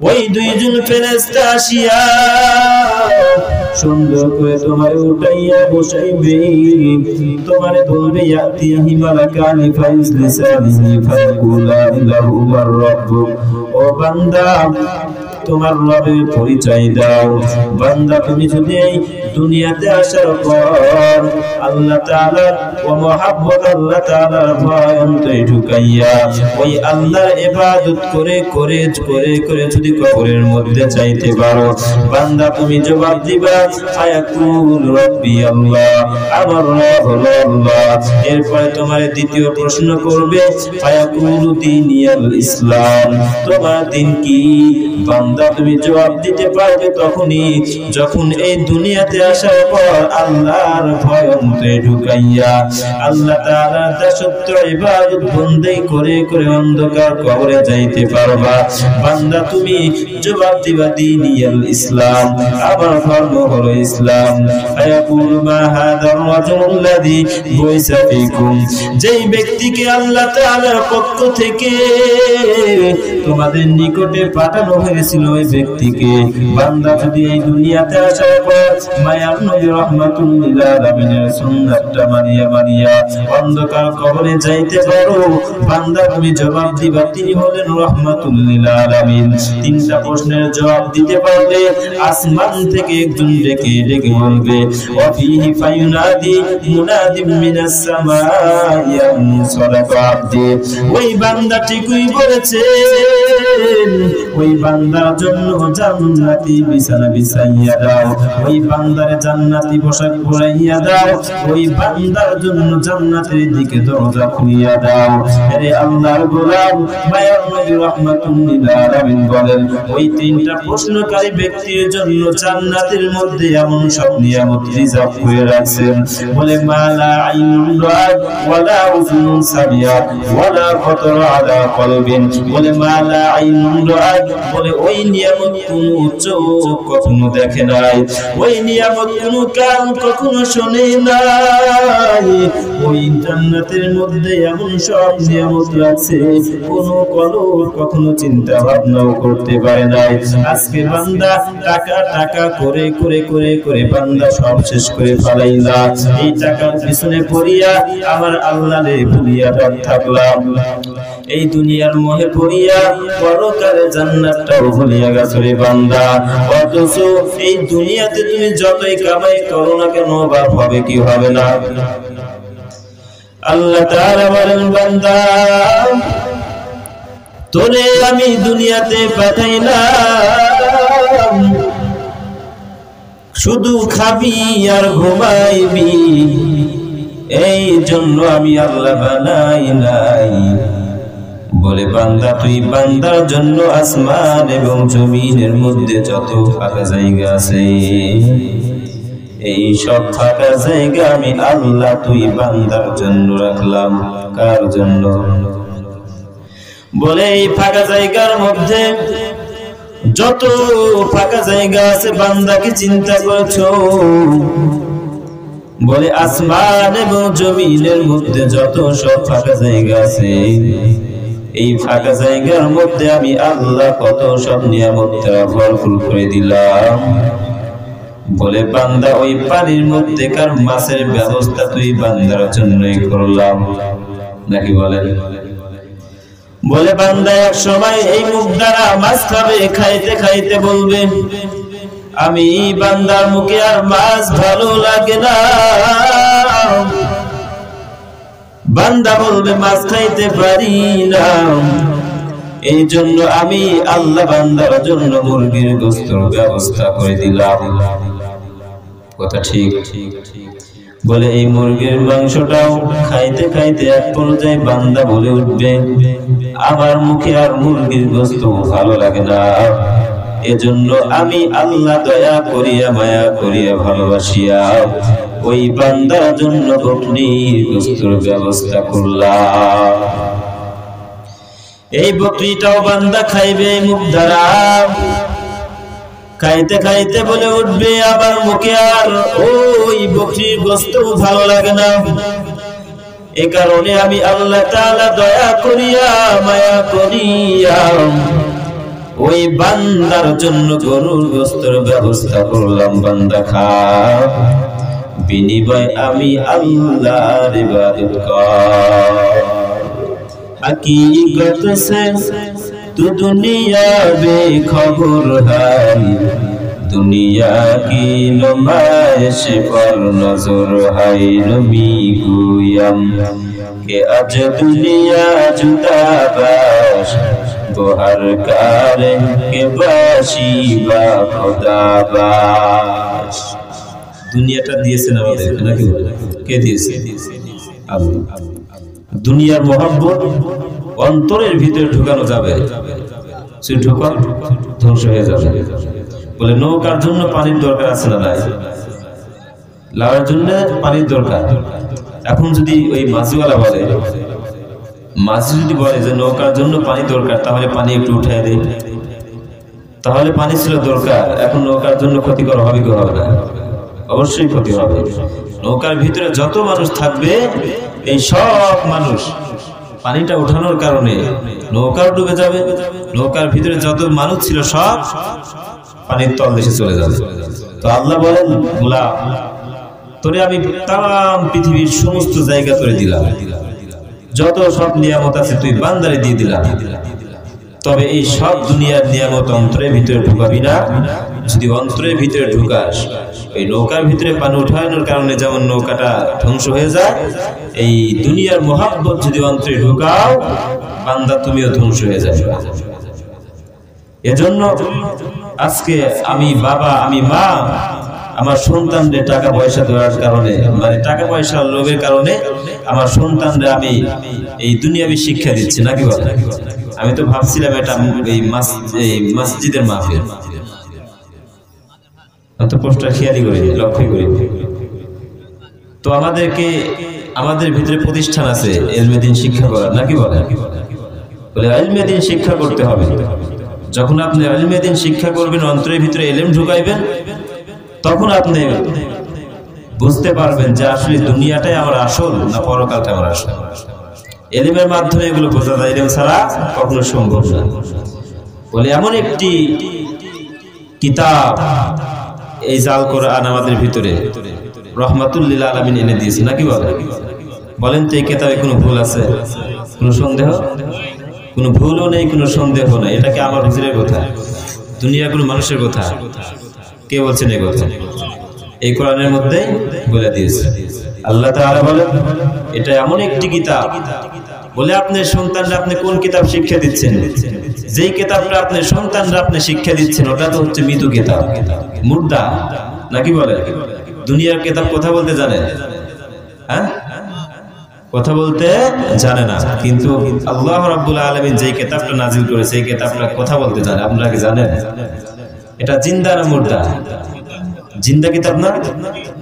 ওই দুইজন ফেরেশতা আসিয়া সুন্দর করে তোমায় উঠাইয়া বসাইবে, তোমারে বলবে ইয়াতিহি মালাকানি ফাইজলিসানিহি ফায়াকুলানি লাহু মান রাব্বুক। ও বান্দা, তোমার রবের পরিচয় দাও। বান্দা, তুমি যদি এই দুনিয়াতে আসার পর আল্লাহ তাআলার ও মহব্বত, আল্লাহ তাআলার ভয় অন্তরে ঢুকাইয়া ওই আল্লাহর ইবাদত করে করে করে করে যদি কবরের মধ্যে চাইতে পারো, বান্দা তুমি জবাব দিবা ফায়াকুল রব্বি আল্লাহ, আমার রব হলো আল্লাহ। এরপরে তোমার দ্বিতীয় প্রশ্ন করবে ফায়াকুলু দীনিয়াল ইসলাম, তোমার দিন কি? বান্দা তুমি জবাব দিতে পারবে তখনই যখন এই দুনিয়াতে আসার পর আল্লাহর ভয় অন্তরে ঢুকাইয়া আল্লাহ তাআলার দাসত্ব ইবাদত বন্দেগী করে করে অন্ধকার কবরে যাইতে পারবা। বান্দা তুমি জবাব দিবা দীনিয়াল ইসলাম, আমার ধর্ম হলো ইসলাম। ফায়াকুল মা হাদার রাজুল্লাযী বুইসা ফীকুম, যেই ব্যক্তিকে আল্লাহ তাআলার পক্ষ থেকে তোমাদের নিকটে পাঠানো হয়েছিল ওই ব্যক্তিকে। বান্দা যদি এই দুনিয়াতে আসার পর মায়ার নবী রাহমাতুল লিল আলামিনের সুন্নাতটা মানিয়া মানিয়া অন্ধকার কবরে যাইতে পারো, বান্দা তুমি জবাব দিবা তিনি হলেন রাহমাতুল লিল আলামিন। তিনটা প্রশ্নের জবাব দিতে পারলে আসমান থেকে একজন ডেকে ডেকে বলবে ওয়া ফীহি ফায়ুনাদি মুনাদিম মিনাস সামাই সাদাকা আবদি, ওই বান্দা ঠিকই বলেছে, ওই বান্দার জন্য জান্নাতি বিছানা বিছাইয়া দাও, ওই বান্দার জান্নাতি পোশাক পরাইয়া দাও, ওই বান্দার জন্য জান্নাতের দিকে দরজা খুলিয়া দাও। আরে আল্লাহর গোলাম মায়ার নবী রাহমাতুল লিল আলামিন বলেন ওই তিনটা প্রশ্নকারী ব্যক্তির জন্য জান্নাতের মধ্যে এমন সব নিয়ামত রিজার্ভ করে রাখছেন, বলে মালা আইনুন রাআত ওয়ালা উযুনুন সামিআত ওয়ালা খাতারা আলা কলবিন, বলে মালা আইনুন রাআত, বলে ওই নিয়ামত কোন চোখ কখনো দেখে নাই, ওই নিয়ামত কোন কান কখনো শোনে নাই, ওই জান্নাতের মধ্যে এমন সব নিয়ামত আছে কোন কলব কখনো চিন্তা ভাবনাও করতে পারে নাই। আজকে বান্দা টাকা টাকা করে করে করে করে বান্দা সব শেষ করে ফেলাইলা, এই টাকার পিছনে পড়িয়া আমার আল্লাহরে ভুলিয়া থাকলাম, এই দুনিয়ার মোহে পড়িয়া পরকালে জান্নাতটাও ভুলিয়া গেছো রে বান্দা। অথচ এই দুনিয়াতে তুমি যতই কামাই করো না কেন বাপ হবে কি হবে না। আল্লাহ তাআলা বলেন বান্দা তোরে আমি দুনিয়াতে পাঠাইলাম শুধু খাবি আর ঘুমাইবি, এই জন্য আমি আল্লাহ বানাই নাই। বলে বান্দা তুই বান্দার জন্য আসমান এবং জমিনের মধ্যে যত ফাঁকা জায়গা আছে এই সব ফাঁকা জায়গা আমি আল্লাহ তুই বান্দার জন্য রাখলাম। কার জন্য? বলে এই ফাঁকা জায়গার মধ্যে যত ফাঁকা জায়গা আছে বান্দাকে চিন্তা করছো? বলে আসমান এবং জমিনের মধ্যে যত সব ফাঁকা জায়গা আছে এই ফাঁকা জায়গার মধ্যে আমি আল্লাহ কত সব নিয়ামতটা ভরপুর করে দিলাম। বলে বান্দা ওই পানির মধ্যেকার মাছের ব্যবস্থা তুই বান্দার জন্যই করলাম নাকি বলেন? বলে বান্দা এক সময় এই মুখ দ্বারা মাছ খাবে, খাইতে খাইতে বলবে আমি বান্দার মুখে আর মাছ ভালো লাগে না। বান্দা বলবে মাছ খাইতে পারি না, এই জন্য আমি আল্লাহ বান্দার জন্য মুরগির গোশতের ব্যবস্থা করে দিলাম। কথা ঠিক? বলে এই মুরগির মাংসটাও খাইতে খাইতে এক পর্যায়ে বান্দা বলে উঠবে আমার মুখে আর মুরগির গোশত ভালো লাগে না, এজন্য আমি আল্লাহ দয়া করিয়া মায়া করিয়া ভালোবাসিয়া ওই বান্দার জন্য বকরির গোশতের ব্যবস্থা করলাম। এই বকরিটাও বান্দা খাইবে মুখ দ্বারা, খাইতে খাইতে বলে উঠবে আবার মুখে আর ওই বকরির গোশত ভালো লাগে না, এ কারণে আমি আল্লাহ তাআলা দয়া করিয়া মায়া করিয়া ওই বান্দার জন্য গরুর গোশতের ব্যবস্থা করলাম, বান্দা খা, বিনিময় আমি আল্লাহর ইবাদত কর। हकीकत से तू दुनिया बेखबर है, दुनिया की नुमाइश पर नजर है। नबी गुयम के आज दुनिया जुदा बाश, गोहर कारे के बाशी बा खुदा बाश। দুনিয়াটা দিয়েছেন আমাদের, নাকি কে দিয়েছে? আল্লাহ। দুনিয়ার মহব্বত অন্তরের ভিতরে ঢুকানো যাবে, সে ঢোকা ধ্বংস হয়ে যাবে। বলে নৌকার জন্য পানির দরকার আছে না নাই? লাউয়ের জন্য পানির দরকার। এখন যদি ওই মাঝিওয়ালা বলে, মাঝি যদি বলে যে নৌকার জন্য পানি দরকার, তাহলে পানি একটু উঠায় দেয়, তাহলে পানি ছিল দরকার, এখন নৌকার জন্য ক্ষতিকর হবে কি হবে না? অবশ্যই ক্ষতি হবে। নৌকার ভিতরে যত মানুষ থাকবে, এই সব মানুষ পানিটা উঠানোর কারণে নৌকাও ডুবে যাবে, নৌকার ভিতরে যত মানুষ ছিল সব পানির তল দেশে চলে যাবে। তো আল্লাহ বলেন, গোলাম তোরে আমি তাম পৃথিবীর সমস্ত জায়গা করে দিলাম, যত সব নিয়ামত আছে তুই বান্দারে দিয়ে দিলাম, তবে এই সব দুনিয়ার নিয়ামত অন্তরের ভিতরে ঢুকাবি না। যদি অন্তরের ভিতরে ঢুকাস, এই নৌকার ভিতরে পানি উঠানোর কারণে যেমন নৌকাটা ধ্বংস হয়ে যায়, এই দুনিয়ার মহব্বত যদি অন্তরে ঢুকাও, বান্দা তুমিও ধ্বংস হয়ে যাবে। এজন্য আজকে আমি বাবা, আমি মা, আমার সন্তানদের টাকা পয়সা দেওয়ার কারণে, মানে টাকা পয়সার লোভের কারণে আমার সন্তানদের আমি এই দুনিয়াবি শিক্ষা দিচ্ছি, নাকি বলে? আমি তো ভাবছিলাম এটা এই মসজিদের মাহফিল, তো পোস্টার খেয়ালি করি, লক্ষ্য করি। তো আমাদের ভিতরে প্রতিষ্ঠান আছে ইলমে দ্বীন শিক্ষা করার, নাকি বলে? বলে ইলমে দ্বীন শিক্ষা করতে হবে। যখন আপনি ইলমে দ্বীন শিক্ষা করবেন, অন্তরের ভিতরে ইলম ঢুকাইবেন, তখন আপনি বুঝতে পারবেন যে আসলে দুনিয়াটাই আমার আসল না পরকালটা আমার আসল। ইলমের মাধ্যমে এগুলো বোঝা যায়, ইলম ছাড়া কখনো সম্ভব না। বলে এমন একটি কিতাব এই জাল কোরআন আমাদের ভিতরে রহমাতুল লিল আলামিন এনে দিয়েছে, নাকি বলেন তো এই কিতাবে কোনো ভুল আছে? কোনো সন্দেহ? কোনো ভুলও নেই, কোনো সন্দেহ নেই। এটা কি আমার হুজুরের কথা? দুনিয়ার কোনো মানুষের কথা? কে বলছেন এই কথা? এই কোরআনের মধ্যে বলে দিয়েছে। আল্লাহ তাআলা বলেন এটা এমন একটি কিতাব। বলে আপনার সন্তানরা আপনি কোন কিতাব শিক্ষা দিচ্ছেন? যেই কিতাবটা আপনার সন্তানরা আপনি শিক্ষা দিচ্ছেন, ওটা তো হচ্ছে মৃত কিতাব, মুর্দা, নাকি বলে? দুনিয়ার কিতাব কথা বলতে জানে? হ্যাঁ, কথা বলতে জানে না, কিন্তু আল্লাহ রাব্বুল আলামিন যেই কিতাবটা নাজিল করেছে, এই কিতাবটা কথা বলতে জানে। আপনারা কি জানেন এটা জিন্দা না মুর্দা? জিন্দা কিতাব না?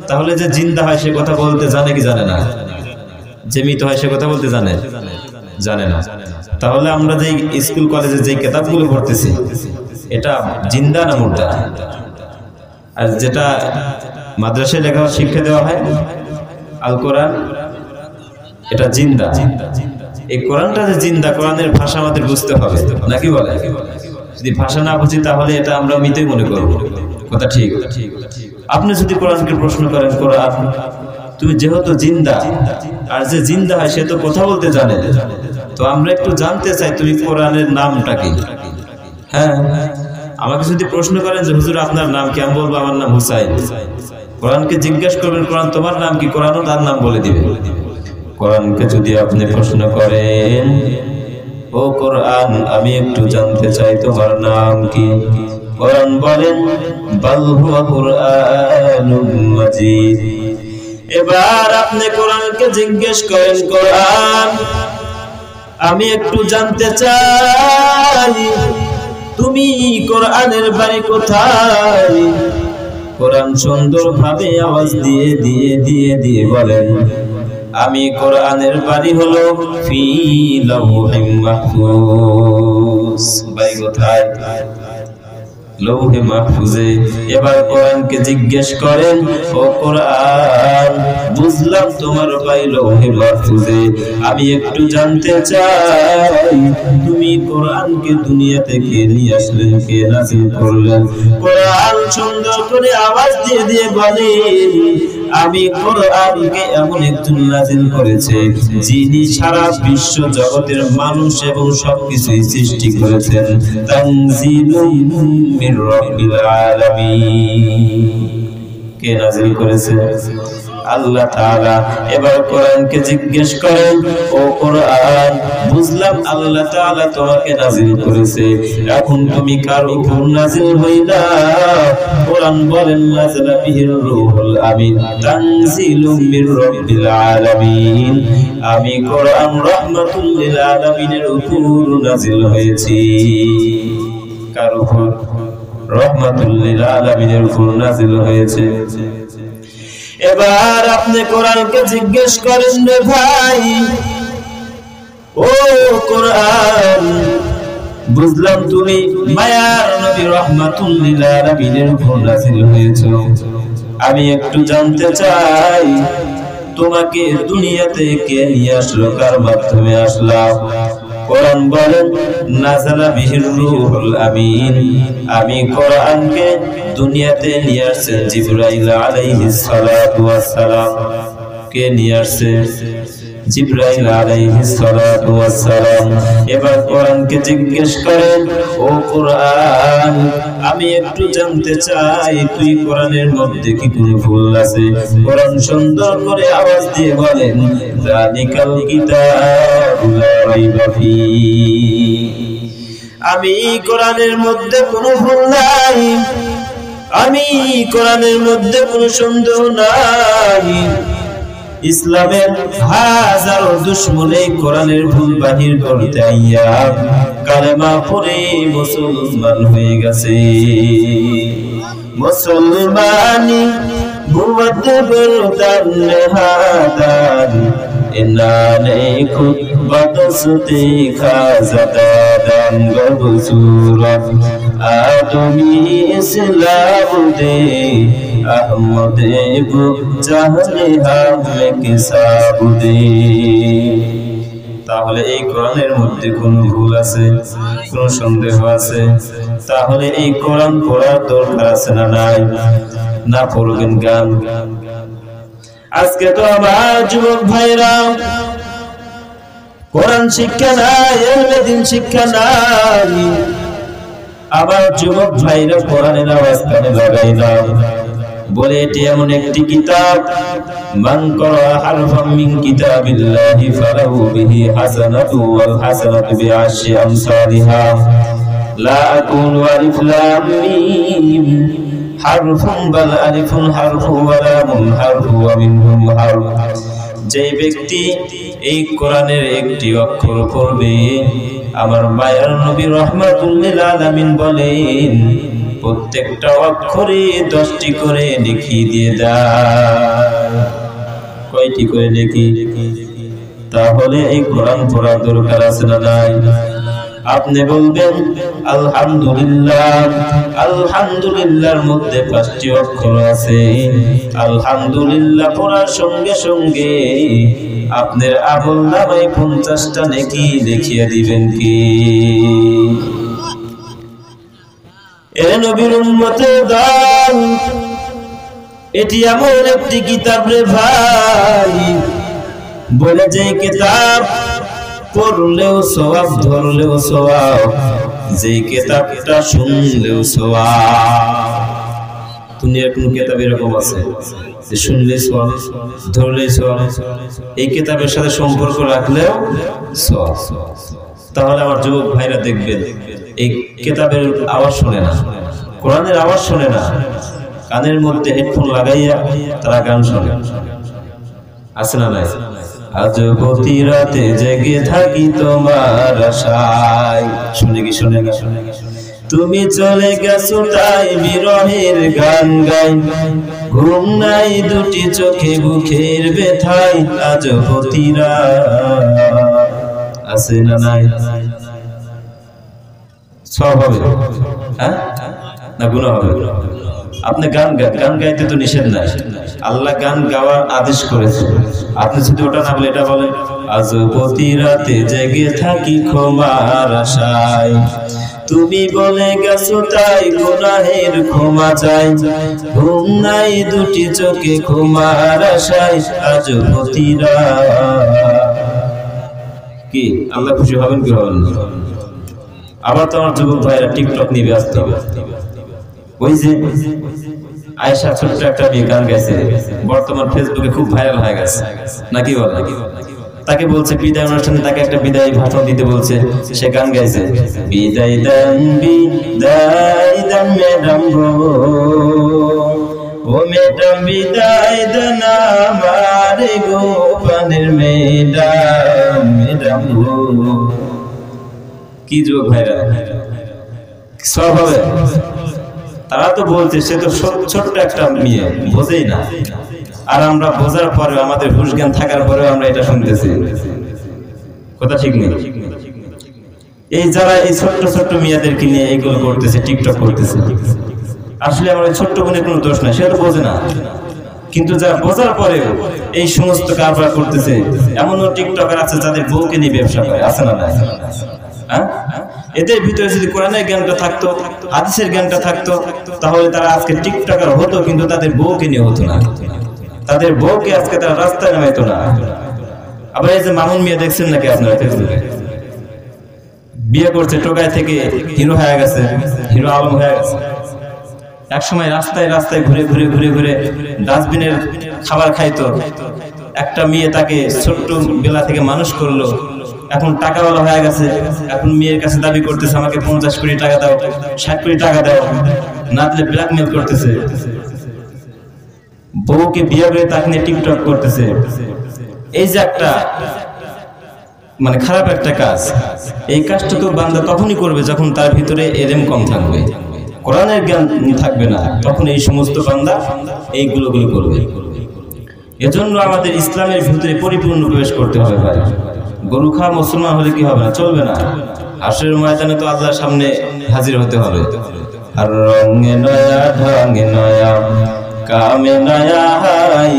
তাহলে যে জিন্দা হয় সে কথা বলতে জানে কি জানে না? যে মৃত হয় সে কথা বলতে জানে? জানে না। তাহলে আমরা যে স্কুল কলেজে যে কিতাবগুলো পড়তেছি, এটা জিন্দা না মুর্দা? আর যেটা মাদ্রাসায় লেখা শিক্ষা দেওয়া হয় আল কোরআন, এটা জিন্দা। এই কোরআনটা যে জিন্দা, কোরআনের ভাষা আমাদের বুঝতে হবে, নাকি বলে? যদি ভাষা না বুঝি তাহলে এটা আমরা মৃতই মনে করবো। কথা ঠিক? আপনি যদি কোরআনকে প্রশ্ন করেন, কোরআন তুমি যেহেতু জিন্দা, আর যে জিন্দা হয় সে তো কথা বলতে জানে, তো আমরা একটু জানতে চাই তুমি কোরআনের নামটা কি? হ্যাঁ, আমাকে যদি প্রশ্ন করেন যে হুজুর আপনার নাম কি, আমি বলবো আমার নাম হুসাইন। কোরআনকে জিজ্ঞেস করবেন কোরআন তোমার নাম কি, কোরআনও তার নাম বলে দিবে। কোরআনকে যদি আপনি প্রশ্ন করেন, ও কোরআন আমি একটু জানতে চাই তোমার নাম কি, কোরআন বলেন বাল হুয়া কুরআনুম মাজিদ। এবার আপনি কোরআনকে জিজ্ঞেস করেন, কোরআন আমি একটু জানতে চাই তুমি কোরআনের বাড়ি কোথায়? কোরআন সুন্দরভাবে আওয়াজ দিয়ে দিয়ে দিয়ে দিয়ে বলেন আমি কোরআনের বাড়ি হলো ফি লাউহিম মাহফুজ। বাড়ি কোথায়? লৌহে মাহফুজে। এবার কোরআনকে জিজ্ঞেস করেন, ও কোরআন, বুঝলাম তোমার ভাই লৌহে মাহফুজে, আমি একটু জানতে চাই তুমি কোরআনকে দুনিয়া থেকে নিয়ে আসলেন, কে নাযিল করলেন? কোরআন সুন্দর করে আওয়াজ দিয়ে দিয়ে বলে, আমি কোরআনকে এমন একজন নাযিল করেছে যিনি সারা বিশ্ব জগতের মানুষ এবং সবকিছুই সৃষ্টি করেছেন। তানজিলুম মির রাব্বিল আলামিন। কে নাযিল করেছে? আল্লাহ তাআলা। এবার কোরআনকে জিজ্ঞেস করেন, ও কোরআন, বুঝলাম আল্লাহ তাআলা তোমাকে নাযিল করেছে, এখন তুমি কার উপর নাযিল হইলা? কোরআন বলেন, নাযালা বিহির রূহুল আমিন, তানজিলুম মির রাব্বিল আলামিন। আমি কোরআন রাহমাতুল লিল আলামিনের উপর নাযিল হয়েছি। কার উপর? রাহমাতুল লিল আলামিনের উপর নাযিল হয়েছে। এবার আপনি কোরআনকে জিজ্ঞেস করেন, রে ভাই, ও কোরআন, বুঝলাম তুমি মায়ার নবী রাহমাতুল লিল আলামিনের উপর নাযিল হয়েছে, আমি একটু জানতে চাই তোমাকে দুনিয়াতে কে নিয়ে আসলো, কার মাধ্যমে আসলাম? কোরআন বলেন, নাযালা বিহির রূহুল আমিন। আমি কোরআনকে দুনিয়াতে নিয়ে আসছেন জিবরাইল আলাইহিস সালাতু ওয়াস সালাম। কে নিয়ে আসছে? জিবরাইল আলাইহিস সালাতু ওয়াস সালাম। এবার কোরআনকে জিজ্ঞেস করেন, ও কোরআন, আমি একটু জানতে চাই তুই কোরআনের মধ্যে কি কোনো ভুল আছে? কোরআন সুন্দর করে আওয়াজ দিয়ে বলেন, যালিকাল কিতাবু লা রাইবা ফীহি। আমি কোরআনের মধ্যে কোনো ভুল নাই, আমি কোরআনের মধ্যে কোনো সন্দেহ নাই। ইসলামের হাজারো দুশমনে কোরআনের ভুল বাহির করতে আইয়া কালেমা পড়ে মুসলমান হয়ে গেছে। মুসলমানি বুমত বরদান হাদান ইনানে খুদ বদসতে খাজাদান গবসুরত আদমি ইসলাম দে আহমদে গো জাহলে হামলে কিসাব দে। তাহলে এই কোরআনের মধ্যে কোন ভুল আছে, কোন সন্দেহ আছে? তাহলে এই কোরআন পড়ার দরকার আছে না নাই? না পড়বেন গান। আজকে তো আমার যুবক ভাইরা কোরআন শিক্ষা নাই, এলমে দ্বীন শিক্ষা নাই। আবার যুবক ভাইরা কোরআনের আওয়াজ কানে লাগাই না, বলে এটি এমন একটি কিতাব, মান ক্বারা হারফাম মিন কিতাবিল্লাহি ফালাহু বিহি হাসানাতু ওয়াল হাসানাতু বিআশরি আমসালিহা লা আকুলু আলিফ লাম মিম হারফুন বাল আলিফুন হারফু ওয়া লামুন হারফু ওয়া মিনহুম হারফ। যে ব্যক্তি এই কোরআনের একটি অক্ষর পড়বে, আমার মায়ার নবী রাহমাতুল লিল আলামিন বলেন, প্রত্যেকটা অক্ষরে 10টি করে নেকি দিয়ে দেয়। কয়টি করে নেকি? তাহলে এই কোরআন পড়ার দরকার আছে না নাই? আপনি বলবেন আলহামদুলিল্লাহ, আলহামদুলিল্লাহর মধ্যে 5টি অক্ষর আছে। আলহামদুলিল্লাহ পড়ার সঙ্গে সঙ্গে আপনার আমলনামায় 50টা নেকি দেখিয়ে দিবেন কি? এ নবীর উম্মতের দল, এটি এমন একটি কিতাব রে ভাই, বলে যে কিতাব পড়লেও সওয়াব, ধরলেও সওয়াব, যে কিতাবটা শুনলেও সওয়াব। দুনিয়ার কোন কিতাব এরকম আছে যে শুনলে সওয়াব, ধরলে সওয়াব, এই কিতাবের সাথে সম্পর্ক রাখলেও সওয়াব? তাহলে আমার যুবক ভাইরা দেখবেন, এই কিতাবের আওয়াজ শোনে না, কোরআনের আওয়াজ শোনে না, কানের মধ্যে হেডফোন লাগাইয়া তারা গান শোনে। আছে না নাই? আজ প্রতি রাতে জেগে থাকি তোমার আশায়। শুনে কি শুনে না? তুমি চলে গেছো তাই বিরহের গান গাই, ঘুম নাই দুটি চোখে বুকের ব্যথায়। আজ প্রতি রাত আছে না নাই? সব হবে, হ্যাঁ না গুনাহ হবে? আপনি গান গাইতে তো নিষেধ নাই, আল্লাহ গান গাওয়ার আদেশ করেছে। আপনি যদি ওটা না বলে এটা বলেন, আজ প্রতি রাতে জেগে থাকি ক্ষমার আশায়, তুমি বলে গেছো তাই গুনাহের ক্ষমা চাই, ঘুম নাই দুটি চোখে ক্ষমার আশায়, আজ প্রতি কি আল্লাহ খুশি হবেন কি হবেন না? আবার তো আমার যুবক ভাইরা টিকটক নিয়ে ব্যস্ত। ওই যে আয়েশা ছোট্ট একটা মেয়ে গান গাইছে, বর্তমান ফেসবুকে খুব ভাইরাল হয়ে গেছে, নাকি বল? তাকে বলছে বিদায় অনুষ্ঠানে, তাকে একটা বিদায় ভাষণ দিতে বলছে, সে গান গাইছে, বিদায় দান ম্যাডাম গো, ও ম্যাডাম বিদায় দান আমার গো, পানের ম্যাডাম গো। কি যুবক ভাইরা, সব হবে? তারা তো বলছে সে তো ছোট্ট একটা মেয়ে, বোঝেই না। আর আমরা বোঝার পরে, আমাদের হুশ জ্ঞান থাকার পরেও আমরা এটা শুনতেছি, কথা ঠিক নেই? এই যারা এই ছোট্ট মেয়েদেরকে নিয়ে এইগুলো করতেছে, টিকটক করতেছে, আসলে আমার ওই ছোট্ট বোনের কোনো দোষ নাই, সে তো বোঝে না। কিন্তু যারা বোঝার পরেও এই সমস্ত কারবার করতেছে, এমনও টিকটকার আছে যাদের বউকে নিয়ে ব্যবসা করে, আছে না? নাই? হ্যাঁ, এদের ভিতরে যদি কোরআনের জ্ঞানটা থাকতো, হাদিসের জ্ঞানটা থাকতো, তাহলে তারা আজকে টিকটকার হতো, কিন্তু তাদের বউকে নিয়ে হতো না, তাদের বউকে আজকে তারা রাস্তায় নামাইতো না। আবার এই যে মামুন মিয়া দেখছেন নাকি আপনারা ফেসবুকে, বিয়ে করছে, টোকায় থেকে হিরো হয়ে গেছে, হিরো আলম হয়ে গেছে। একসময় রাস্তায় ঘুরে ডাস্টবিনের খাবার খাইতো। একটা মেয়ে তাকে ছোট্ট বেলা থেকে মানুষ করলো, এখন টাকাওয়ালা হয়ে গেছে। এখন মেয়ের কাছে দাবি করতেছে, আমাকে 50 কোটি টাকা দাও, 60 কোটি টাকা দাও, না দিলে ব্ল্যাকমেল করতেছে। বউকে বিয়ে করে তাকে নিয়ে টিকটক করতেছে। এই যে একটা মানে খারাপ একটা কাজ, এই কাজটা তো বান্দা তখনই করবে যখন তার ভিতরে এলেম কম থাকবে, কোরআনের জ্ঞান থাকবে না, তখন এই সমস্ত বান্দা এইগুলো করবে। এজন্য আমাদের ইসলামের ভিতরে পরিপূর্ণ প্রবেশ করতে হবে ভাই। গরু খাওয়া মুসলমান হলে কি হবে না? চলবে না। হাসরের ময়দানে তো আল্লাহর সামনে হাজির হতে হবে। আর রঙে নয়া ঢঙে নয়া কামে নয়া হাই,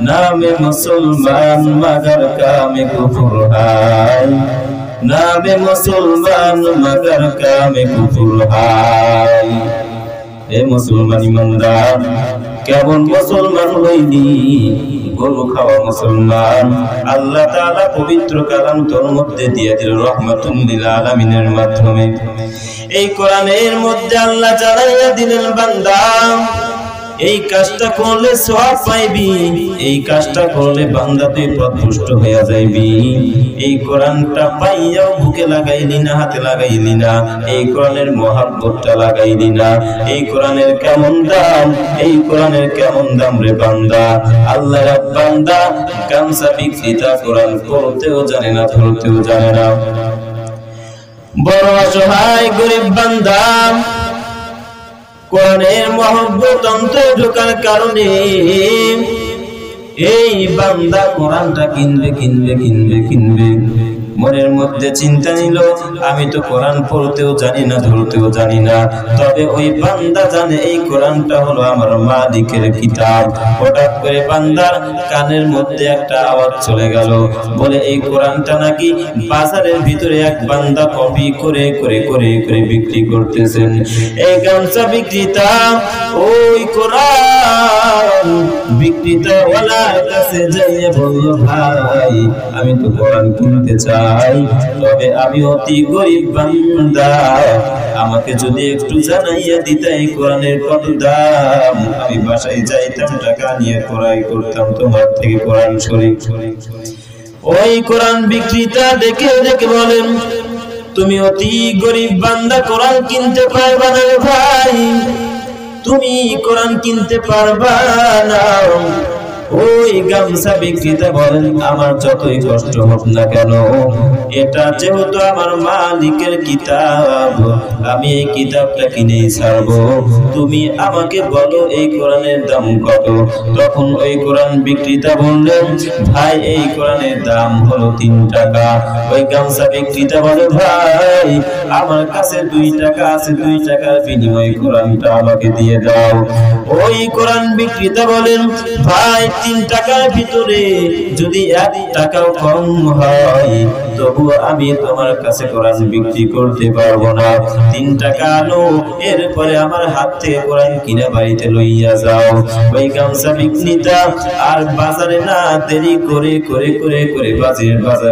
নামে মুসলমান মগর কামে কুফর হাই, নামে মুসলমান মগর কামে কুফর হাই। এ মুসলমান ইমানদার, কেমন মুসলমান হইলি? গরু খাওয়া মুসলমান। আল্লাহ তাআলা পবিত্র কালাম তোর মধ্যে দিয়ে দিল রহমাতুল লিল আলামিনের মাধ্যমে। এই কোরআনের মধ্যে আল্লাহ জানাইয়া দিলেন, বান্দা এই কাজটা করলে সওয়াব পাইবি, এই কাজটা করলে বান্দা তুই পথভ্রষ্ট হইয়া যাইবি। এই কোরআনটা পাইয়াও বুকে লাগাইলি না, হাতে লাগাইলি না, এই কোরআনের মহব্বতটা লাগাইলি না। এই কোরআনের কেমন দাম, এই কোরআনের কেমন দাম রে বান্দা। আল্লাহর বান্দা গামছা বিক্রেতা কোরআন পড়তেও জানে না, পড়তেও জানে না। বড় অসহায় গরিব বান্দা কোরআনের মহব্বত অন্তরে ঢোকার কারণে এই বান্দা কোরআনটা কিনবে। মনের মধ্যে চিন্তা নিল, আমি তো কোরআন পড়তেও জানি না, ধরতেও জানি না, তবে ওই বান্দা জানে এই কোরআনটা হলো আমার মালিকের কিতাব। হঠাৎ করে বান্দার কানের মধ্যে একটা আওয়াজ চলে গেল, বলে এই কোরআনটা নাকি বাজারের ভিতরে এক বান্দা কপি করে বিক্রি করতেছেন। এই গামছা বিক্রেতা ওই কোরআন বিক্রেতা ওয়ালার কাছে যাইয়া বলল, ভাই আমি তো কোরআন কিনতে চাই, তবে আমি অতি গরিব বান্দা, আমাকে যদি একটু জানাইয়া দিতে এই কোরআনের কত দাম, আমি বাসায় যাইতাম, টাকা নিয়ে ক্রয় করতাম তোমার থেকে কোরআন শরীফ। ওই কোরআন বিক্রেতা দেখে বলেন, তুমি অতি গরিব বান্দা, কোরআন কিনতে পারবা না ভাই, তুমি কোরআন কিনতে পারবা না। ওই গামছা বিক্রেতা বলেন, আমার যতই কষ্ট হোক না কেন, এটা যেহেতু আমার মালিকের কিতাব, আমি এই কিতাবটা কিনেই ছাড়বো। তুমি আমাকে বলো এই কোরআনের দাম কত? তখন ওই কোরআন বিক্রেতা বললেন, ভাই এই কোরআনের দাম হলো 3 টাকা। ওই গামছা বিক্রেতা বলে, ভাই আমার কাছে 2 টাকা আছে, 2 টাকার বিনিময়ে কোরআনটা আমাকে দিয়ে দাও। ওই কোরআন বিক্রেতা বলেন, ভাই 3 টাকার ভিতরে যদি 1 টাকাও কম হয় তবু আমি তোমার কাছে কোরআন বিক্রি করতে পারবো না। 3 টাকা আনো, এরপরে আমার হাত থেকে কোরআন কিনে বাড়িতে লইয়া যাও। ওই গামছা বিক্রেতা আর বাজারে না দেরি করে করে করে করে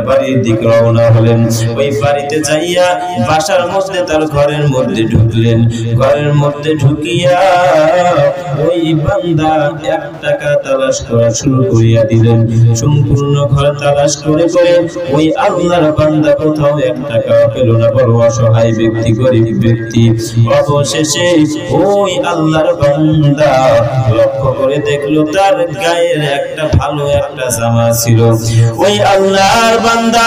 বাড়ির দিকে রওনা হলেন। ওই বাড়িতে যাইয়া বাসার মধ্যে তার ঘরের মধ্যে ঢুকলেন। ঘরের মধ্যে ঢুকিয়া ওই বান্দা 1 টাকা তালাশ করা শুরু করিয়া দিলেন। সম্পূর্ণ ঘর তালাশ করে করে ওই আল্লাহর বান্দা কোথাও 1 টাকা পেল না। বড় অসহায় ব্যক্তি, গরিব ব্যক্তি। অবশেষে ওই আল্লাহর বান্দা লক্ষ্য করে দেখলো তার গায়ের একটা ভালো একটা জামা ছিল। ওই আল্লাহর বান্দা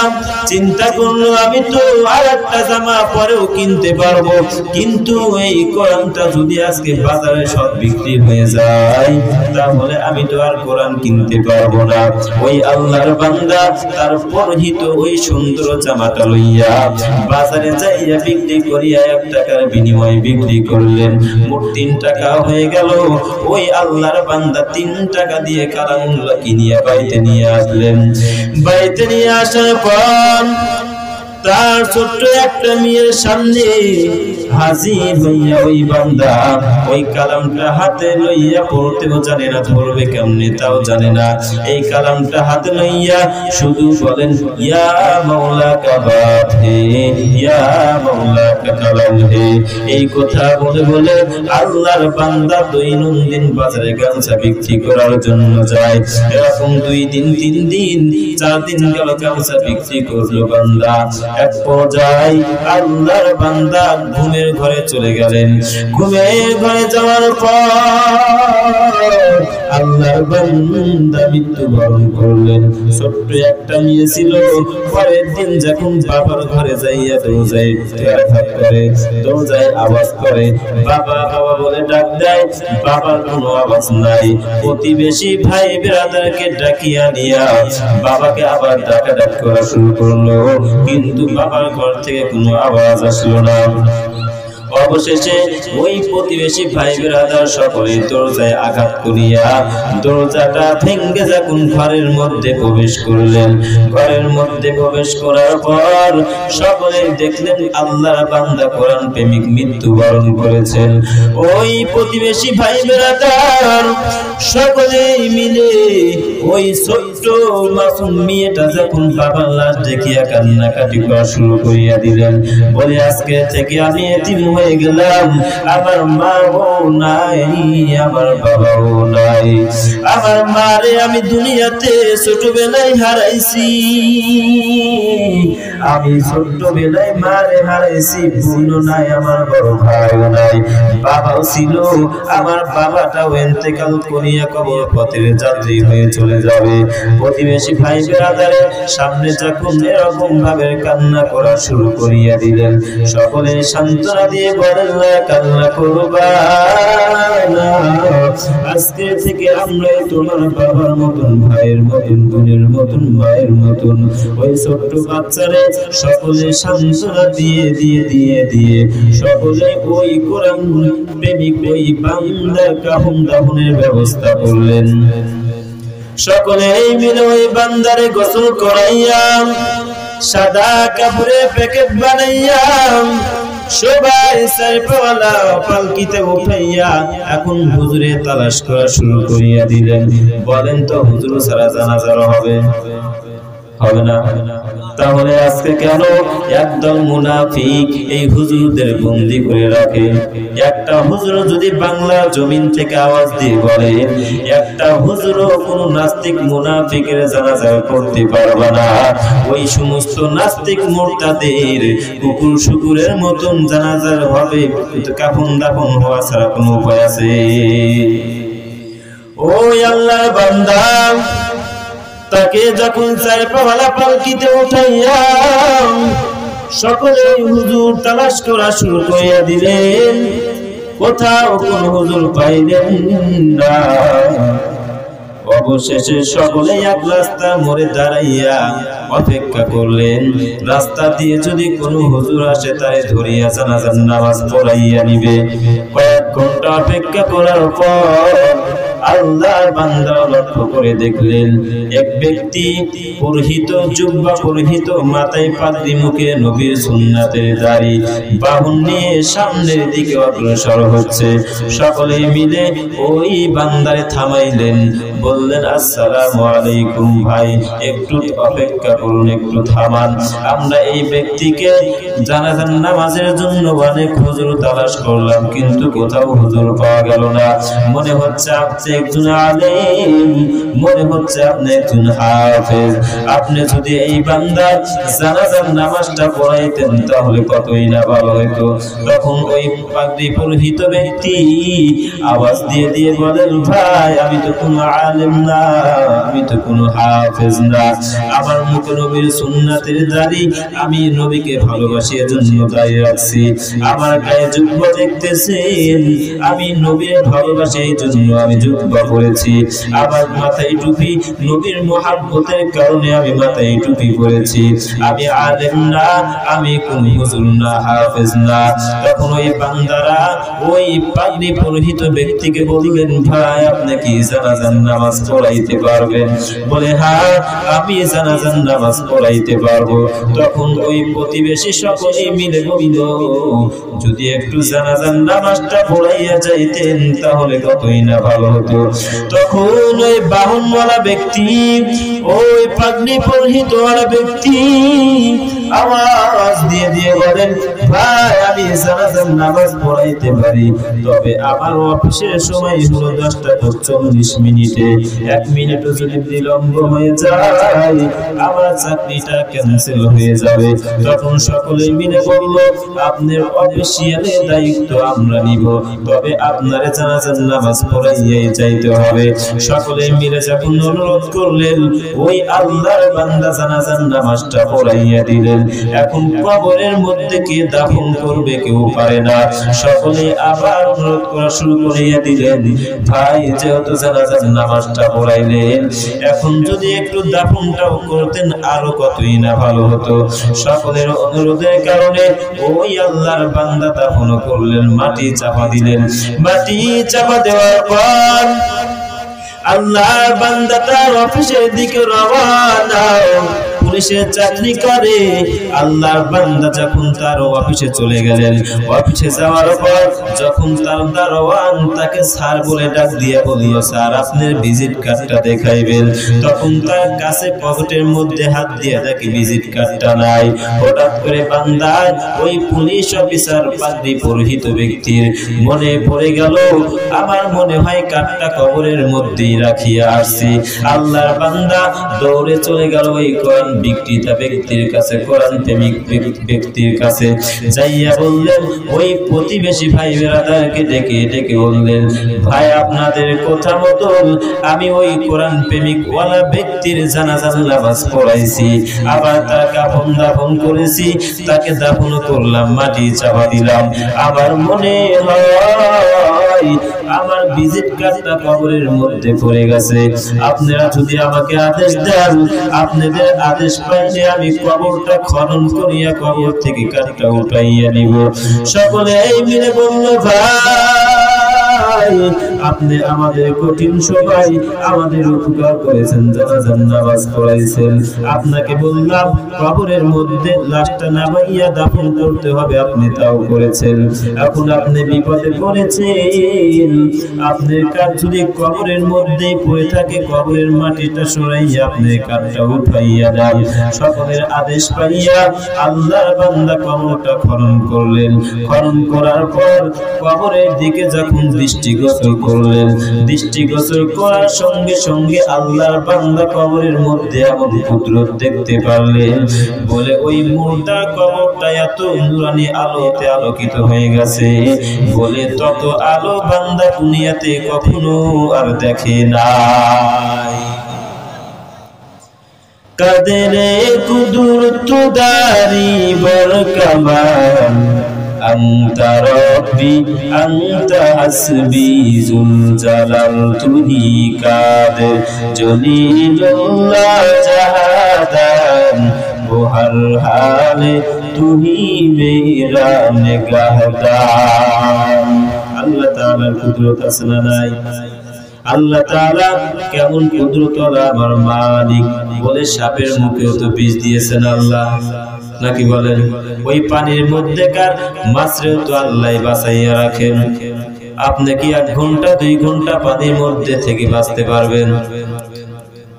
চিন্তা করলো, আমি তো আর একটা জামা পরেও কিনতে পারবো, কিন্তু এই কোরআনটা যদি আজকে বাজারে সব বিক্রি হয়ে যায় তাহলে আমি তো আর কোরআন কিনতে পারবো না। ওই আল্লাহর বান্দা তার পরিহিত ওই সুন্দর জামাটা লইয়া বাজারে যাইয়া বিক্রি করিয়া 1 টাকার বিনিময়ে বিক্রি করলেন। মোট 3 টাকা হয়ে গেল। ওই আল্লাহর বান্দা 3 টাকা দিয়ে কালামুল্লাহ কিনিয়া বাড়িতে নিয়ে আসলেন। বাড়িতে নিয়ে আসার পর তার ছোট্ট একটা মেয়ের সামনে হাজির হইয়া ওই বান্দা ওই কালামটা হাতে লইয়া, পড়তেও জানে না, পড়বে কেমনে তাও জানে না। এই কালামটা হাতে লইয়া শুধু বলেন, ইয়া মাওলা কাবাত হে, ইয়া মাওলা কালাম হে। এই কথা বলে বলে আল্লাহর বান্দা দৈনন্দিন বাজারে গামছা বিক্রি করার জন্য যায়। এরকম 2 দিন 3 দিন 4 দিন গেল, গামছা বিক্রি করলো বান্দা। এক পর্যায়ে আল্লাহর বান্দা ঘুমের ঘরে চলে গেলেন। ঘুমের ঘরে যাওয়ার পর আল্লাহর বান্দা মৃত্যুবরণ করলেন। ছোট্ট একটা মেয়ে ছিল। পরের দিন যখন বাবার ঘরে যাইয়া দরজায় আওয়াজ করে, বাবা বাবা বলে ডাক দেয়, বাবার কোনো আওয়াজ নাই। প্রতিবেশী ভাই বেরাদারকে ডাকিয়া নিয়া বাবাকে আবার ডাকাডাক করা শুরু করলো, কিন্তু বাবার ঘর থেকে কোনো আওয়াজ আসলো না। অবশেষে ওই প্রতিবেশী ভাই বেরাদার সকলে দরজায় আঘাত করিয়া দরজাটা ভেঙে যখন ঘরের মধ্যে প্রবেশ করলেন, ঘরের মধ্যে প্রবেশ করার পর সকলে দেখলেন আল্লাহর বান্দা কোরআন প্রেমিক মৃত্যুবরণ করেছেন। ওই প্রতিবেশী ভাই বেরাদার সকলে মিলে ওই ছোট্ট মাসুম মেয়েটা যখন বাবার লাশ দেখিয়া কান্নাকাটি করা শুরু করিয়া দিলেন, বলে আজকে থেকে আমি এতিম হয়ে গেলাম, আমার মাও নাই, আমার বাবাও নাই। আমার মারে আমি দুনিয়াতে ছোটবেলায় হারাইছি, আমি ছোটবেলায় মারে হারাইছি। বোনও নাই, আমার বড় ভাইও নাই, বাবাও ছিল, আমার বাবাটাও ইন্তেকাল করিয়া কবর পথের যাত্রী হয়ে চলে যাবে। প্রতিবেশী ভাই বেরাদারের সামনে যখন এরকম ভাবে কান্না করা শুরু করিয়া দিলেন, সকলে সান্ত্বনা দিয়ে বলেন, কান্না করবা না, আজকে থেকে আমরা তোমার বাবার মতন, ভাইয়ের মতন, বোনের মতন, মায়ের মতন। ওই ছোট্ট বাচ্চারে সকলে সান্ত্বনা দিয়ে দিয়ে দিয়ে দিয়ে সকলে ওই কোরআন প্রেমিক ওই বান্দার কাফন দাফনের ব্যবস্থা করলেন। সকলে মিলে ওই বান্দারে গোসল করাইয়া সাদা কাপড়ে প্যাকেট বানাইয়া সবাই সাইফওয়ালা পালকিতে উঠাইয়া এখন হুজুরে তালাশ করা শুরু করিয়া দিলেন। বলেন তো হুজুর ছাড়া জানাজা হবে? হবে না। তাহলে আজকে কেন একদল মুনাফিক এই হুজুরদের বন্দী করে রাখে? একটা হুজুর যদি বাংলা জমিন থেকে আওয়াজ দিয়ে বলে, একটা হুজুরও কোন নাস্তিক মুনাফিকের জানাজা করতে পারবে না। ওই সমস্ত নাস্তিক মুরতাদের কুকুর শুকুরের মতন জানাজার হবে, কাফন দাফন হওয়া ছাড়া কোনো উপায় আছে? ওই আল্লাহর বান্দা তাকে যখন চার পাওয়ালা পালকিতে উঠাইয়া সকলে হুজুর তালাশ করা শুরু করিয়া দিলেন, কোথাও কোন হুজুর পাইলেন না। অবশেষে সকলে এক রাস্তার মোড়ে দাঁড়াইয়া অপেক্ষা করলেন, রাস্তা দিয়ে যদি কোনো হুজুর আসে তাই ধরিয়া জানাজার নামাজ পড়াইয়া নিবে। কয়েক ঘন্টা অপেক্ষা করার পর আল্লাহর বান্দা লক্ষ্য করে দেখলেন এক ব্যক্তি পুরোহিত, জুব্বা পরিহিত, মাথায় পাগড়ি, মুখে নবীর সুন্নাতের দাড়ি, বাহন নিয়ে সামনের দিকে অগ্রসর হচ্ছে। সকলে মিলে ওই বান্দারে থামাইলেন, বললেন আসসালামু আলাইকুম ভাই, একটু অপেক্ষা করুন, একটু থামান। আমরা এই ব্যক্তিকে জানাজার নামাজের জন্য অনেক হুজুর তালাশ করলাম, কিন্তু কোথাও হুজুর পাওয়া গেল না। মনে হচ্ছে আপনি একজন আলেম, মনে হচ্ছে আপনি একজন হাফেজ। আপনি যদি এই বান্দার জানাজার নামাজটা পড়াইতেন তাহলে কতই না ভালো হতো। তখন ওই পাগড়ি পরিহিত ব্যক্তি আওয়াজ দিয়ে দিয়ে বলেন, ভাই আমি তো কোনো আলেম না, আমি তো কোনো হাফেজ না, আমার মুখে নবীর সুন্নাতের দাড়ি, আমি নবীকে ভালোবাসি এজন্য দাঁড়িয়ে রাখছি। আমার গায়ে জুব্বা দেখতেছেন, আমি নবীর ভালোবাসি এই জন্য আমি জুব্বা পরেছি। আমার মাথায় টুপি, নবীর মুহাব্বতের কারণে আমি মাথায় টুপি পরেছি। আমি আলেম না, আমি কোন হুজুর না, হাফেজ না। তখন ওই বান্দারা ওই পাগড়ি পরিহিত ব্যক্তিকে বললেন, ভাই আপনি কি জানাজার নামাজ পড়াইতে পারবেন? বলে, হ্যাঁ আমি জানাজার নামাজ পড়াইতে পারবো। তখন ওই প্রতিবেশী সকলে মিলে বলল, যদি একটু জানাজার নামাজটা পড়াইয়া যাইতেন তাহলে কতই না ভালো হতো। তখন ওই বাহনওয়ালা ব্যক্তি, ওই পাগড়ি পরিহিত ওয়ালা ব্যক্তি আওয়াজ দিয়ে দিয়ে বলেন, ভাই আমি জানাজার নামাজ পড়াইতে পারি, তবে আমার অফিসের সময় হলো 10টা 40 1 মিনিটও যদি বিলম্ব হয়ে যায় আমার চাকরিটা ক্যান্সেল হয়ে যাবে। তখন সকলে মিলে বলল, আপনার অফিসিয়ালের দায়িত্ব আমরা নিব, তবে আপনার জানাজার নামাজ পড়াইয়াই যাইতে হবে। সকলে মিলে যখন অনুরোধ করলেন, ওই আল্লাহর বান্দা জানাজার নামাজটা পড়াইয়া দিলেন। এখন কবরের মধ্যে কে দাফন করবে কেউ পারে না। সকলে আবার অনুরোধ করা শুরু করিয়া দিলেন, ভাই যেহেতু জানাজার নামাজটা পড়াইলেন, এখন যদি একটু দাফনটাও করতেন আরো কতই না ভালো হতো। সকলের অনুরোধের কারণে ওই আল্লাহর বান্দা দাফন করলেন, মাটি চাপা দিলেন। মাটি চাপা দেওয়ার পর আল্লাহর বান্দা তার অফিসের দিকে রওনা। পুলিশের চাকরি করে আল্লাহর বান্দা যখন তার অফিসে চলে গেলেন, অফিসে যাওয়ার পর যখন তার দারোয়ান তাকে স্যার বলে ডাক দিয়ে বলিও, স্যার আপনার ভিজিট কার্ডটা দেখাইবেন। তখন তার কাছে পকেটের মধ্যে হাত দিয়ে দেখে ভিজিট কার্ডটা নাই। হঠাৎ করে বান্দা ওই পুলিশ অফিসার পাগড়ি পরিহিত ব্যক্তির মনে পড়ে গেল, আমার মনে হয় কার্ডটা কবরের মধ্যেই রাখিয়া আসছি। আল্লাহর বান্দা দৌড়ে চলে গেল ওই কোরআন বিক্রেতা ব্যক্তির কাছে, কোরআন প্রেমিক ব্যক্তির কাছে যাইয়া বললেন, ওই প্রতিবেশী ভাই বেরাদারকে ডেকে ডেকে বললেন, ভাই আপনাদের কথা মতো আমি ওই কোরআন প্রেমিক ওয়ালা ব্যক্তির জানাজার নামাজ পড়াইছি, আবার তার কাফন দাফন করেছি, তাকে দাফন করলাম, মাটি চাপা দিলাম। আমার মনে হয় আমার ভিজিট কার্ডটা কবরের মধ্যে পড়ে গেছে। আপনারা যদি আমাকে আদেশ দেন, আপনাদের আদেশ পাইলে আমি কবরটা খনন করিয়া কবর থেকে কার্ডটা উঠাইয়া নিব। সকলে মিলে বলল, ভাই আপনি আমাদের কঠিন সবাই আমাদের উপকার করেছেন, জানাজার নামাজ পড়াইছেন, আপনাকে বললাম কবরের মধ্যে লাশটা নামাইয়া দাফন করতে হবে, আপনি তাও করেছেন। এখন আপনি বিপদে পড়েছেন, আপনার কাজ যদি কবরের মধ্যেই পড়ে থাকে, কবরের মাটিটা সরাইয়া আপনি কাঠটা উঠাইয়া দেন। সকলের আদেশ পাইয়া আল্লাহর বান্দা কবরটা খনন করলেন। খনন করার পর কবরের দিকে যখন দৃষ্টিগোচর করলেন। দৃষ্টিগোচর করার সঙ্গে সঙ্গে আল্লাহর বান্দা কবরের মধ্যে এমন কুদরত দেখতে পারলেন, বলে ওই মুর্দার কবরটা এত নূরানি আলোতে আলোকিত হয়ে গেছে, বলে তত আলো বান্দা দুনিয়াতে কখনো আর দেখে নাই। কাদেরে কুদরত দারি বরকামান, আনতা রব্বি আনতা হাসবি জুল জালাল তুহি কাদের জলিলুল্লাহ জাহাদান বহর হালে তুহি মেরা নিগাহদান। আল্লাহ তাআলার কুদরত আছে না নাই? আল্লাহ তাআলা কেমন কুদরতওয়ালা আমার মালিক, বলে সাপের মুখেও তো বিষ দিয়েছেন আল্লাহ, নাকি বলেন? ওই পানির মধ্যেকার মাছরেও তো আল্লাহ বাঁচাইয়া রাখেন। আপনি কি 1 ঘন্টা 2 ঘন্টা পানির মধ্যে থেকে বাঁচতে পারবেন?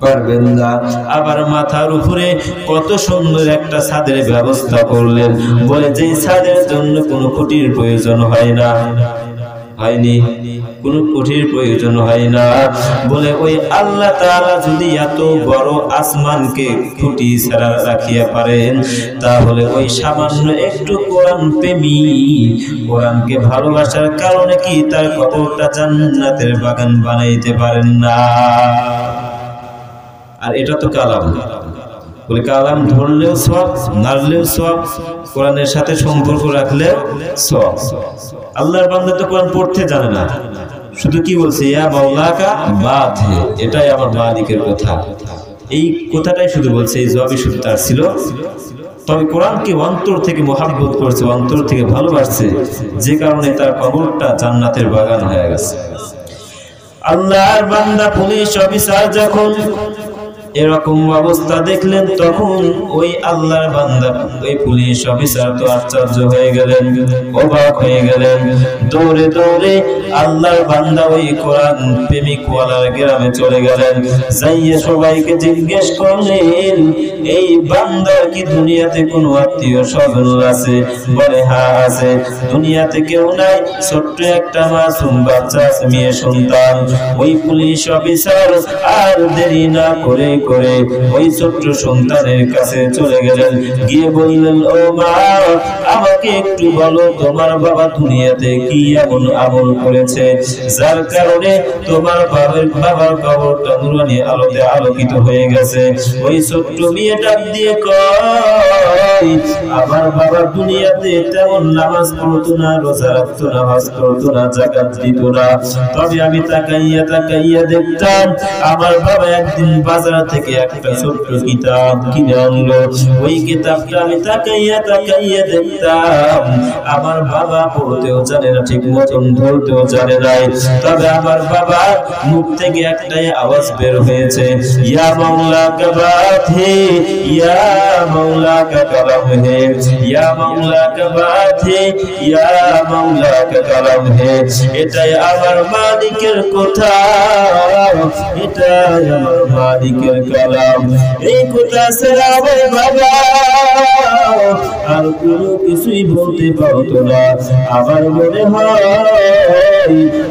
পারবেন না। আবার মাথার উপরে কত সুন্দর একটা ছাদের ব্যবস্থা করলেন, বলে যে ছাদের জন্য কোনো খুঁটির প্রয়োজন হয় না, হয়নি, কোনো খুঁটির প্রয়োজন হয় না। বলে ওই আল্লাহ তাআলা যদি এত বড় আসমানকে খুঁটি ছাড়া রাখিয়া পারেন, তাহলে ওই সামান্য একটু কোরআন প্রেমী, কোরআনকে ভালোবাসার কারণে কি তার কবরটা জান্নাতের বাগান বানাইতে পারেন না? আর এটা তো কালাম, বলে কালাম ধরলেও সওয়াব, নাড়লেও সওয়াব, কোরআনের সাথে সম্পর্ক রাখলেও সওয়াব। আল্লাহর বান্দা তো কোরআন পড়তে জানে না, শুধু কি বলছে, ইয়া মাওলাকা বাত হে, এটাই আমার মালিকের কথা, এই কথাটাই শুধু বলছে। এই জবাবই শুধু তার ছিল। তবে কোরআনকে অন্তর থেকে মহাব্বত করছে, অন্তর থেকে ভালোবাসছে, যে কারণে তার কবরটা জান্নাতের বাগান হয়ে গেছে। আল্লাহর বান্দা পুলিশ অফিসার যখন এরকম অবস্থা দেখলেন, তখন ওই আল্লাহর বান্দা, ওই পুলিশ অফিসার তো আশ্চর্য হয়ে গেলেন, অবাক হয়ে গেলেন। দৌড়ে দৌড়ে আল্লাহর বান্দা ওই কোরআন প্রেমিক ওয়ালার গ্রামে চলে গেলেন। যাইয়ে সবাইকে জিজ্ঞেস করলেন, এই বান্দার কি দুনিয়াতে কোনো আত্মীয় স্বজন আছে? বলে হ্যাঁ আছে। দুনিয়াতে কেউ নাই, ছোট্ট একটা মাসুম বাচ্চা আছে, মেয়ে সন্তান। ওই পুলিশ অফিসার আর দেরি না করে ওই ছোট্ট সন্তানের কাছে চলে গেলেন, গিয়ে বললেন, ও মা, আমাকে একটু বলো, তোমার বাবা দুনিয়াতে কি এমন আমল করেছে যার কারণে তোমার বাবার কবরটা নূরানি আলোতে আলোকিত হয়ে গেছে? ওই ছোট্ট মেয়ে ডাক দিয়ে কয়, আমার বাবা দুনিয়াতে তেমন নামাজ পড়তো না, রোজা রাখতো না, হজ করতো না, যাকাত দিত না, তবে আমি তাকাইয়া দেখতাম আমার বাবা একদিন বাজার থেকে একটা ছোট্ট কিতাব কিনে আনলো। ওই কিতাবটা আমি তাকাইয়া দেখতাম আমার বাবা পড়তেও জানে না, ঠিক মতন ধরতেও জানে নাই, তবে আমার বাবার মুখ থেকে একটাই আওয়াজ বের হয়েছে, ইয়া মাওলা কা বাত হে, ইয়া মাওলা কা কালাম হে, ইয়া মাওলা কা বাত হে, ইয়া মাওলা কা কালাম হে। এটাই আমার মালিকের কথা, এটাই আমার মালিকের কালাম। এই কথা ছাড়া আমার বাবা আর কোনো কিছুই বলতে পারতো না। আমার মনে হয়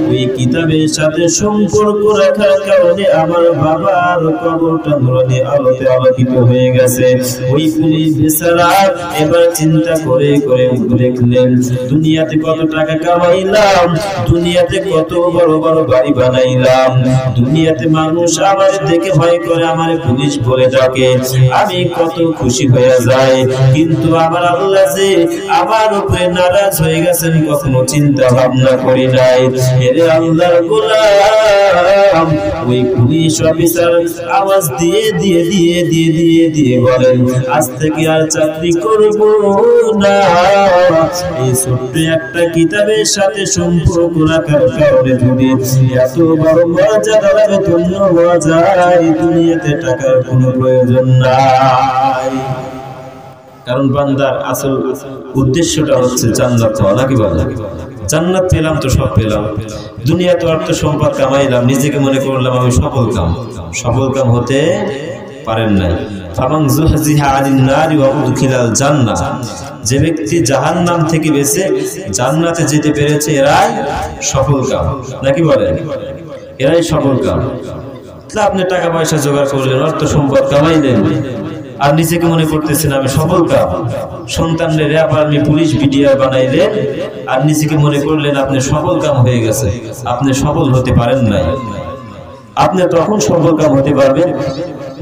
ওই কিতাবের সাথে সম্পর্ক রাখার কারণে আমার বাবার কবরটা নূরানি আলোতে আলোকিত হয়ে গেছে। ওই পুলিশ বেচারা এবার চিন্তা করে দেখলেন, দুনিয়াতে কত টাকা কামাইলাম, দুনিয়াতে কত বড় বড় বাড়ি বানাইলাম, দুনিয়াতে মানুষ আমার দেখে ভয় করে, আমার পুলিশ বলে ডাকে, আমি কত খুশি হয়ে যাই, কিন্তু আমার আল্লাহ যে আমার উপরে নারাজ হয়ে গেছেন কখনো চিন্তা ভাবনা করি নাই। এরে আল্লাহর গোলাম, ওই পুলিশ অফিসার আওয়াজ দিয়ে বলেন, আজ থেকে আর চাকরি করব না। এই ছোট্ট একটা কিতাবের সাথে সম্পর্ক রাখার কারণে যদি এত বড় মর্যাদা লাগে, ধন্য হওয়া যায়, দুনিয়াতে টাকার কোনো প্রয়োজন নাই। কারণ বান্দার আসল উদ্দেশ্যটা হচ্ছে জান্নাত পাওয়া, নাকি বলেন? জান্নাত পেলাম তো সব পেলাম, দুনিয়াতে অর্থ সম্পদ কামাইলাম, নিজেকে মনে করলাম আমি সফল কাম হতে পারেন নাই। ফামান যুহজিহা আনিন নারি ওয়া উদখিলাল জান্নাহ, যে ব্যক্তি জাহান্নাম থেকে বেঁচে জান্নাতে যেতে পেরেছে এরাই সফলকাম। নাকি বলেন? এরাই সফলকাম। আপনি টাকা পয়সা জোগাড় করলেন, অর্থ সম্পদ কামাইলেন, আর নিজেকে মনে করতেছেন আমি সফলকাম। সন্তানের র্যাব আর্মি পুলিশ বিডিআর বানাইলেন আর নিজেকে মনে করলেন আপনি সফলকাম হয়ে গেছে। আপনি সফল হতে পারেন নাই। আপনি তখন সফলকাম হতে পারবেন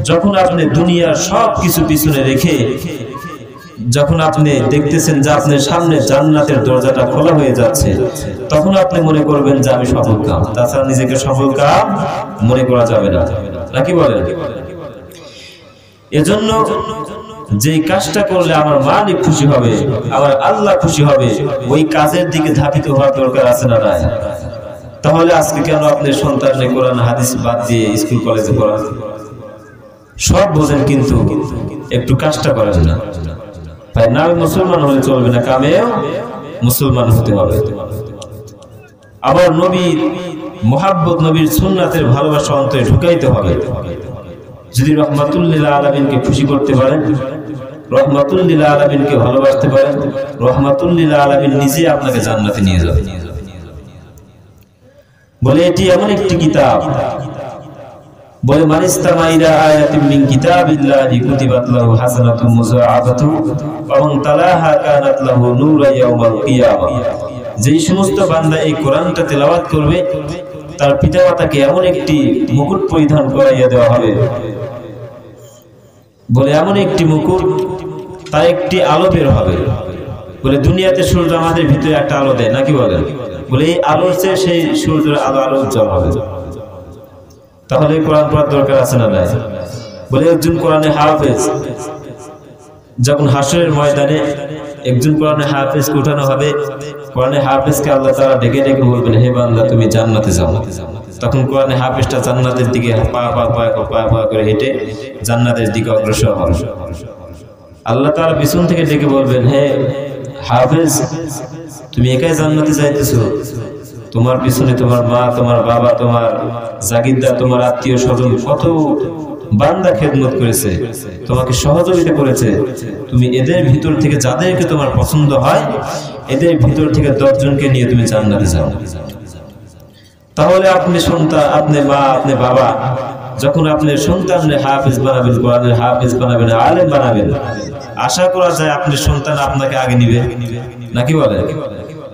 যখন আপনি দুনিয়ার সব কিছু পিছনে রেখে, যখন আপনি দেখতেছেন যে আপনার সামনে জান্নাতের দরজাটা খোলা হয়ে যাচ্ছে, তখন আপনি মনে করবেন যে আমি সফলকাম। তাছাড়া নিজেকে সফলকাম মনে করা যাবে না। নাকি বলেন? এজন্য যে কাজটা করলে আমার মালিক খুশি হবে, আমার আল্লাহ খুশি হবে, ওই কাজের দিকে ধাবিত হওয়ার দরকার আছে না নাই? তাহলে আজকে কেন আপনি সন্তানকে কোরআন হাদিস বাদ দিয়ে স্কুল কলেজে পড়ান? সব বোঝেন কিন্তু একটু কাজটা করেন না। ভাই নামে মুসলমান হলে চলবে না, কামেও মুসলমান হতে হবে। আবার নবীর মুহাব্বত, নবীর সুন্নাতের ভালোবাসা অন্তরে ঢুকাইতে হবে। যদি রহমাতুল লিল আলামিনকে খুশি করতে পারেন, রহমাতুল লিল আলামিনকে ভালোবাসতে পারেন, রহমাতুল লিল আলামিন নিজে আপনাকে জান্নাতে নিয়ে যাবে। বলে এটি এমন একটি কিতাব, বলে মানিস্তামাইরা আয়াতিন মিন কিতাবিল্লাহি কুতিবাত লাহু হাসানাতুন মুযাআবাতুন ওয়া মান তালাহা কানাত লাহু নূরান ইয়াওমাল কিয়ামাহ। যেই সমস্ত বান্দা এই কোরআনটা তেলাওয়াত করবে তার পিতামাতাকে এমন একটি মুকুট পরিধান করাইয়া দেওয়া হবে। বলে এমন একটি মুকুট, তার একটি আলো বের হবে। বলে দুনিয়াতে সূর্য আমাদের ভিতরে একটা আলো দেয়, নাকি বলে? বলে এই আলোর চেয়ে সেই সূর্যের আলো আলো উজ্জ্বল হবে। তাহলে কোরআন পড়ার দরকার আছে না নাই? বলে একজন কোরআনে হাফেজ, যখন হাসরের ময়দানে একজন কোরআনে হাফেজকে উঠানো হবে, কোরআনে হাফেজকে আল্লাহ তাআলা ডেকে ডেকে বলবেন, হে বান্দা তুমি জান্নাতে যাও। তখন কোরআনে হাফেজটা জান্নাতের দিকে পা পা পা পা পা করে হেঁটে জান্নাতের দিকে অগ্রসর হবে। আল্লাহ তাআলা পিছন থেকে ডেকে বলবেন, হে হাফেজ তুমি একাই জান্নাতে যাইতেছো? তোমার পিছনে তোমার মা, তোমার বাবা, তোমার জাগিরদার, তোমার আত্মীয় স্বজন কত বান্দা খেদমত করেছে, তোমাকে সহযোগিতা করেছে। তুমি এদের ভিতর থেকে যাদেরকে তোমার পছন্দ হয়, এদের ভিতর থেকে 10 জনকে নিয়ে তুমি জান্নাতে যাও। তাহলে আপনি সন্তান, আপনি মা, আপনি বাবা, যখন আপনি সন্তানের হাফেজ বানাবেন, কোরআনের হাফেজ বানাবেন, আলেম বানাবেন, আশা করা যায় আপনার সন্তান আপনাকে আগে নিবে। নাকি বলে?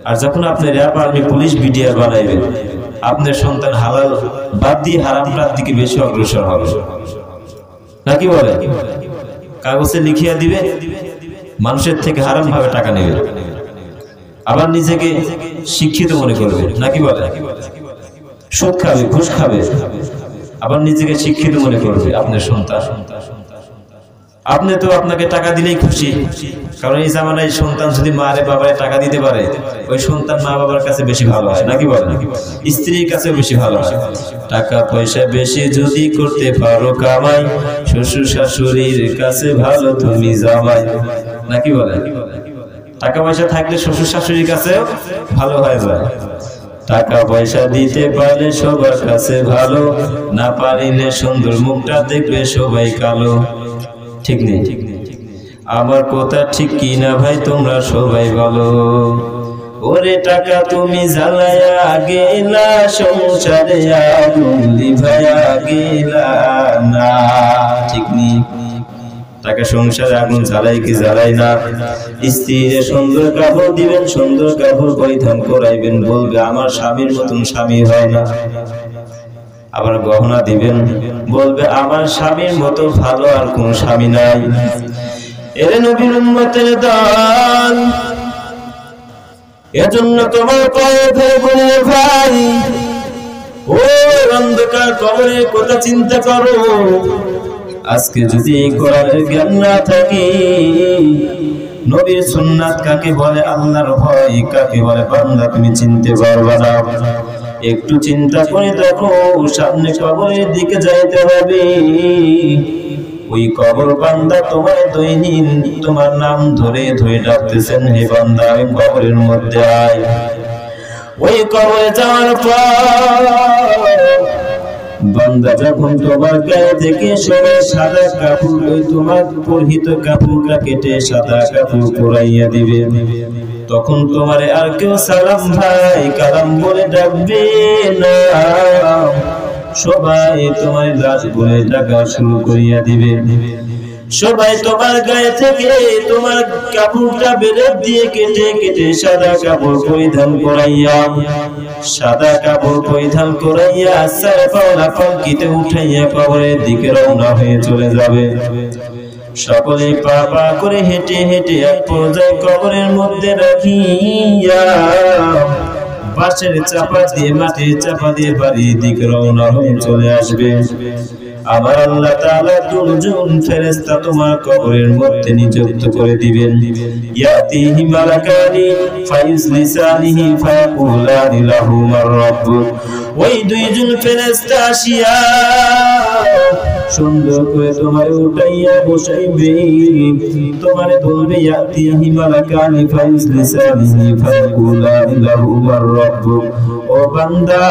আর যখন আপনি র্যাব আর্মি পুলিশ বিডিআর বানাইবেন, আপনার সন্তান হালাল বাদ দিয়ে হারামটার দিকে বেশি অগ্রসর হবে। নাকি বলে? কাগজে লিখিয়া দিবে, মানুষের থেকে হারাম ভাবে টাকা নেবে, আবার নিজেকে শিক্ষিত মনে করবে। নাকি বলে? সুদ খাবে, ঘুষ খাবে, আবার নিজেকে শিক্ষিত মনে করবে আপনার সন্তান। আপনি তো আপনাকে টাকা দিলেই খুশি, কারণ এই জামানায় সন্তান যদি মারে বাবারে টাকা দিতে পারে, ওই সন্তান মা বাবার কাছে বেশি ভালো হয়। নাকি বলে? স্ত্রীর কাছে বেশি ভালো হয়। টাকা পয়সা বেশি যদি করতে পারো কামাই, শ্বশুর শাশুড়ির কাছে ভালো তুমি জামাই। নাকি বলে? টাকা পয়সা থাকলে শ্বশুর শাশুড়ির কাছেও ভালো হয়ে যায়। টাকা পয়সা দিতে পারলে সবার কাছে ভালো, না পারিলে সুন্দর মুখটা দেখবে সবাই কালো। ঠিক নেই? আমার কথা ঠিক কি না ভাই, তোমরা সবাই বলো। ওরে টাকা তুমি জ্বালায়া গেলা, সংসারে আগুন লিভায়া গেলা না। ঠিক নেই? টাকা সংসারে আগুন জ্বালাই কি জ্বালাই না? স্ত্রীর সুন্দর কাপড় দিবেন, সুন্দর কাপড় পরিধান করাইবেন, বলবে আমার স্বামীর মতন স্বামী হয় না। আবার গহনা দিবেন, বলবে আমার স্বামীর মতো ভালো আর কোন স্বামী নাই। এর নবীর উম্মতের দল, এজন্য তোমার পায়ে ধরে বলে ভাই, ও অন্ধকার কবরের কথা চিন্তা করো। আজকে যদি কোরআনের জ্ঞান না থাকে, নবীর সুন্নাত কাকে বলে, আল্লাহর ভয় কাকে বলে, বান্দা তুমি চিনতে পারবে না। একটু চিন্তা করে দেখো, সামনে কবরের দিকে যাইতে হবে। ওই কবর বান্দা তোমার দৈনিক তোমার নাম ধরে ধরে ডাকতেছেন, হে বান্দা আমি কবরের মধ্যে আয়। ওই কবরে যাওয়ার পর বান্দা যখন তোমার গায়ে থেকে সরে সাদা কাপড়, ওই তোমার পরিহিত কাপড়টা কেটে সাদা কাপড় পরাইয়া দিবে, তখন তোমারে আর কেউ সালাম ভাই কালাম বলে ডাকবে না, সবাই তোমার লাশ বলে ডাকা শুরু করিয়া দিবে। সবাই তোমার গায়ে থেকে তোমার কাপড়টা বেলে দিয়ে কেটে কেটে সাদা কাপড় পরিধান করাইয়া, সাদা কাপড় পরিধান করাইয়া আসারে পাওনা পালকিতে উঠাইয়া কবরের দিকে রওনা হয়ে চলে যাবে। সকলে পা পা করে হেঁটে হেঁটে এক পর্যায়ে কবরের মধ্যে রাখিয়া বাঁশের চাপা দিয়ে মাটির চাপা দিয়ে বাড়ির দিকে রওনা হয়ে চলে আসবে। আমার আল্লাহ তাআলা দুজন ফেরেশতা তোমার কবরের মধ্যে নিযুক্ত করে দিবেন। ইয়াতিহি মালাকানি ফায়ুজলিসানিহি ফায়াকুলানি লাহু মার রাব্বুক। ওই দুইজন ফেরেশতা আসিয়া সুন্দর করে তোমার উঠাইয়া বসাইবে, তোমার বলবে ইয়াতিহি মালাকানি ফায়ুজলিসানিহি ফায়াকুলানি লাহু মার রাব্বুক। ও বান্দা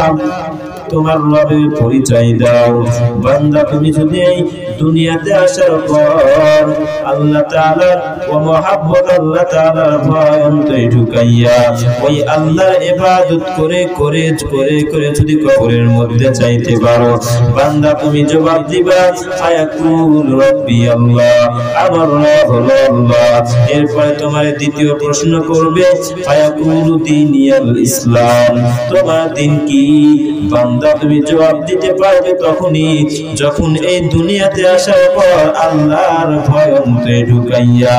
তোমার রবের পরিচয় দাও। বান্দা তুমি যদি এই দুনিয়াতে আসার পর আল্লাহ তাআলার ও মহব্বত আল্লাহ তাআলার ভয় অন্তরে ঢুকাইয়া ওই আল্লাহর ইবাদত করে করে করে করে যদি কবরের মধ্যে চাইতে পারো, বান্দা তুমি জবাব দিবা ফায়াকুল রব্বি আল্লাহ, আমার রব হলো আল্লাহ। এরপরে তোমার দ্বিতীয় প্রশ্ন করবে ফায়াকুল দীনিয়াল ইসলাম, তোমার দিন কি? বান্দা তুমি জবাব দিতে পারবে তখনই যখন এই দুনিয়াতে আসার পর আল্লাহর ভয় অন্তরে ঢুকাইয়া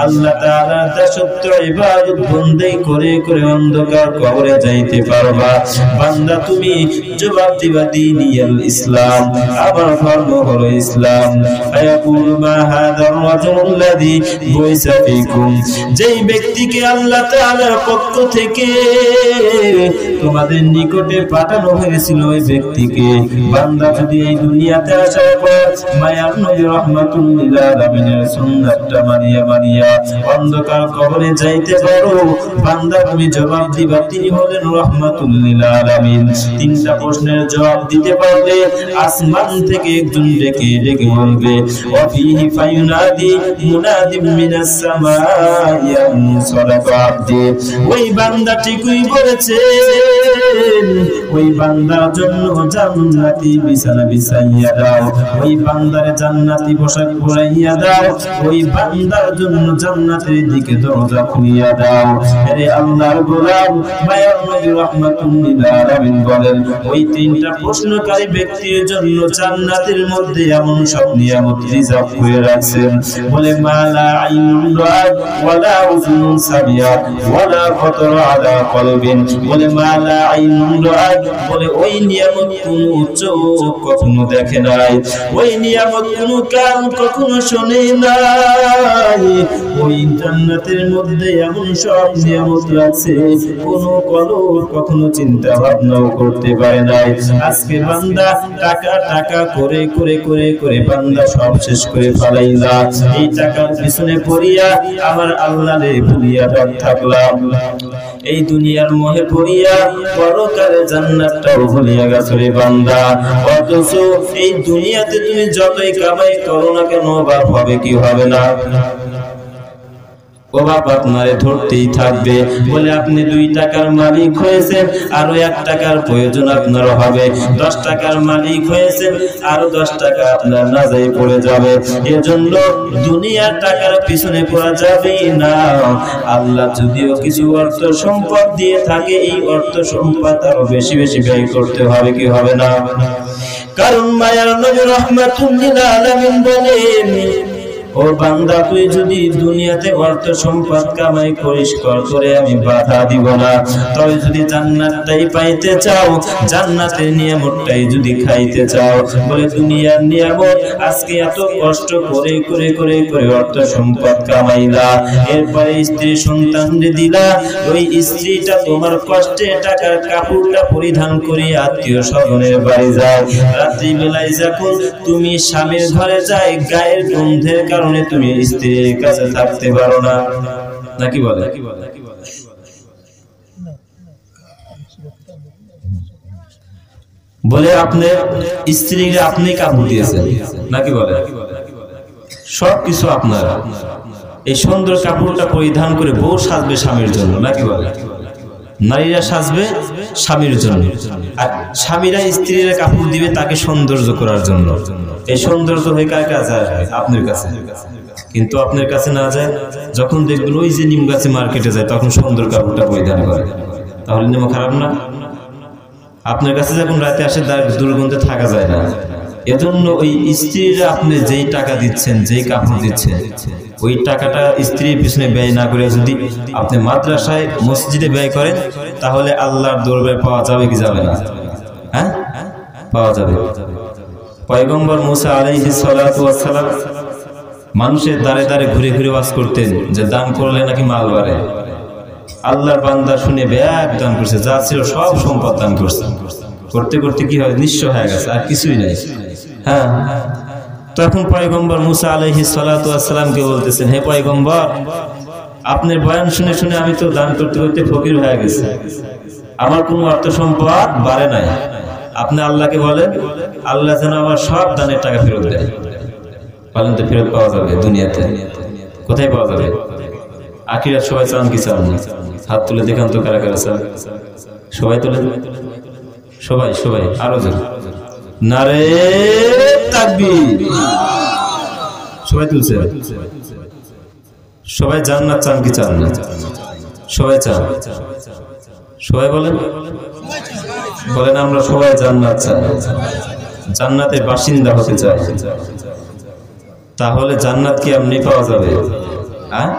আল্লাহ তাআলার দাসত্ব ইবাদত বন্দেগি করে করে অন্ধকার কবরে যাইতে পারবা। বান্দা তুমি জবাব দিবা দীনিয়াল ইসলাম, আমার ধর্ম হলো ইসলাম। ফায়াকুল মা হাদার রাজুল্লাযী বুইসা ফীকুম, যেই ব্যক্তিকে আল্লাহ তাআলার পক্ষ থেকে তোমাদের নিকটে পাঠানো হয়েছিল ওই ব্যক্তিকে। বান্দা যদি এই দুনিয়াতে আসার পর মায়ার নবী রাহমাতুল লিল আলামিনের সুন্নাতটা মানিয়া মানিয়া অন্ধকার কবরে যাইতে পারো, বান্দা তুমি জবাব দিবা তিনি হলেন রাহমাতুল লিল আলামিন। তিনটা প্রশ্নের জবাব দিতে পারলে আসমান থেকে একজন ডেকে ডেকে বলবে ওয়াফিহি ফায়ুনাদি মুনাদিম মিনাস সামাই সাদাকা আবদি, ওই বান্দা ঠিকই বলেছে, ওই বান্দার জন্য জান্নাতি বিছানা বিছাইয়া দাও, ওই বান্দারে জান্নাতি পোশাক পরাইয়া দাও, ওই বান্দার জন্য জান্নাতের দিকে দরজা খুলিয়া দাও। আরে আল্লাহর গোলাম মায়ার নবী রাহমাতুল লিল আলামিন বলেন ওই তিনটা প্রশ্নকারী ব্যক্তির জন্য জান্নাতের মধ্যে এমন সব নিয়ামত রিজার্ভ করে রাখছেন, বলে মালা আইনুন রাআত ওয়ালা উযুনুন সামিআত ওয়ালা খাতারা আলা কলবিন, বলে মালা আইনুন রাআত, বলে ওই নিয়ামত কোনো চোখ কখনো দেখে নাই, ওই নিয়ামত কোনো কান কখনো শোনে নাই, ওই জান্নাতের মধ্যে এমন সব নিয়ামত আছে কোনো কলব কখনো চিন্তা ভাবনাও করতে পারে নাই। আজকে বান্দা টাকা টাকা করে করে করে করে বান্দা সব শেষ করে ফেলাইলা, এই টাকার পিছনে পড়িয়া আমার আল্লাহরে ভুলিয়া থাকলাম, এই দুনিয়ার মোহে পড়িয়া পরকালে জান্নাতটাও ভুলিয়া গেছো রে বান্দা। অথচ এই দুনিয়াতে তুমি যতই কামাই করো না কেন অভাব হবে কি হবে না? অভাব আপনারে ধরতেই থাকবে। বলে আপনি 2 টাকার মালিক হয়েছেন, আরো 1 টাকার প্রয়োজন আপনার হবে, 10 টাকার মালিক হয়েছেন, আরো 10 টাকা আপনার নাজাই পড়ে যাবে। এজন্য দুনিয়ার টাকার পিছনে পড়া যাবে না। আল্লাহ যদিও কিছু অর্থ সম্পদ দিয়ে থাকে, এই অর্থ সম্পদ আরো বেশি বেশি ব্যয় করতে হবে কি হবে না? কারণ মায়ার নবী রাহমাতুল লিল আলামিন বলেন ও বান্দা তুই যদি দুনিয়াতে অর্থ সম্পদ কামাই করিস করে আমি বাধা দিব না, তবে যদি জান্নাতটাই পাইতে চাও, জান্নাতের নিয়ামতটাই যদি খাইতে চাও, বলে দুনিয়ার নিয়ামত আজকে এত কষ্ট করে করে করে করে অর্থ সম্পদ কামাইলা, এরপরে স্ত্রী সন্তান দিলা, ওই স্ত্রীটা তোমার কষ্টে টাকার কাপড়টা পরিধান করে আত্মীয় স্বজনের বাড়ি যায়, রাত্রি বেলায় যখন তুমি স্বামীর ঘরে যায় গায়ের গন্ধের কারণে তুমি স্ত্রীর কাছে থাকতে পারো না, নাকি বলে? বলে আপনি স্ত্রীকে আপনি কাপড় দিয়েছেন নাকি বলে সবকিছু আপনার। এই সুন্দর কাপড়টা পরিধান করে বউ সাজবে স্বামীর জন্য নাকি বলে, নারীরা সাজবে স্বামীর জন্য, আর স্বামীরা স্ত্রীরা কাপড় দিবে তাকে সৌন্দর্য করার জন্য। এই সৌন্দর্য হয়ে কার কাছে আসবে? আপনার কাছে। কিন্তু আপনার কাছে না যায়, যখন দেখবেন ওই যে নিম গাছে মার্কেটে যায় তখন সুন্দর কাপড়টা পরিধান করে, তাহলে নিম খারাপ না? আপনার কাছে যখন রাতে আসে তার দুর্গন্ধে থাকা যায় না। এজন্য ওই স্ত্রীরা আপনি যেই টাকা দিচ্ছেন, যেই কাপড় দিচ্ছেন, ওই টাকাটা স্ত্রীর পিছনে ব্যয় না করে যদি আপনি মাদ্রাসায় মসজিদে ব্যয় করেন তাহলে আল্লাহর দরবারে পাওয়া যাবে কি যাবে না? হ্যাঁ, পাওয়া যাবে। পয়গম্বর মুসা আলাইহিস সালাতু ওয়াস সালাম মানুষের দ্বারে দ্বারে ঘুরে ঘুরে ওয়াজ করতেন যে দান করলে নাকি মাল বাড়ে। আল্লাহর বান্দা শুনে ব্যাগ দান করছে, যা ছিল সব সম্পদ দান করছে। করতে করতে কি হয়, নিঃস্ব হয়ে গেছে, আর কিছুই নাই। হ্যাঁ, তখন পয়গম্বর মুসা আলাইহিস সালাতু ওয়াস সালামকে বলতেছেন, হে পয়গম্বর, আপনার বয়ান শুনে শুনে আমি তো দান করতে করতে ফকির হয়ে গেছি, আমার কোনো অর্থ সম্পদ বাড়ে নাই। আপনি আল্লাহকে বলেন আল্লাহ যেন আমার সব দানের টাকা ফেরত দেয়। বলেন তো ফেরত পাওয়া যাবে দুনিয়াতে? কোথায় পাওয়া যাবে? আখিরাত সবাই চান কি চান না? হাত তুলে দেখান তো কারা কারা চান। সবাই তুলে, সবাই সবাই আরো জোরে নারে তাকবীর। সবাই তুলছে? সবাই জান্নাত চান কি চান না? সবাই চান। সবাই বলেন, বলেন আমরা সবাই জান্নাত চাই, জান্নাতের বাসিন্দা হতে চাই। তাহলে জান্নাত কি এমনি পাওয়া যাবে? হ্যাঁ,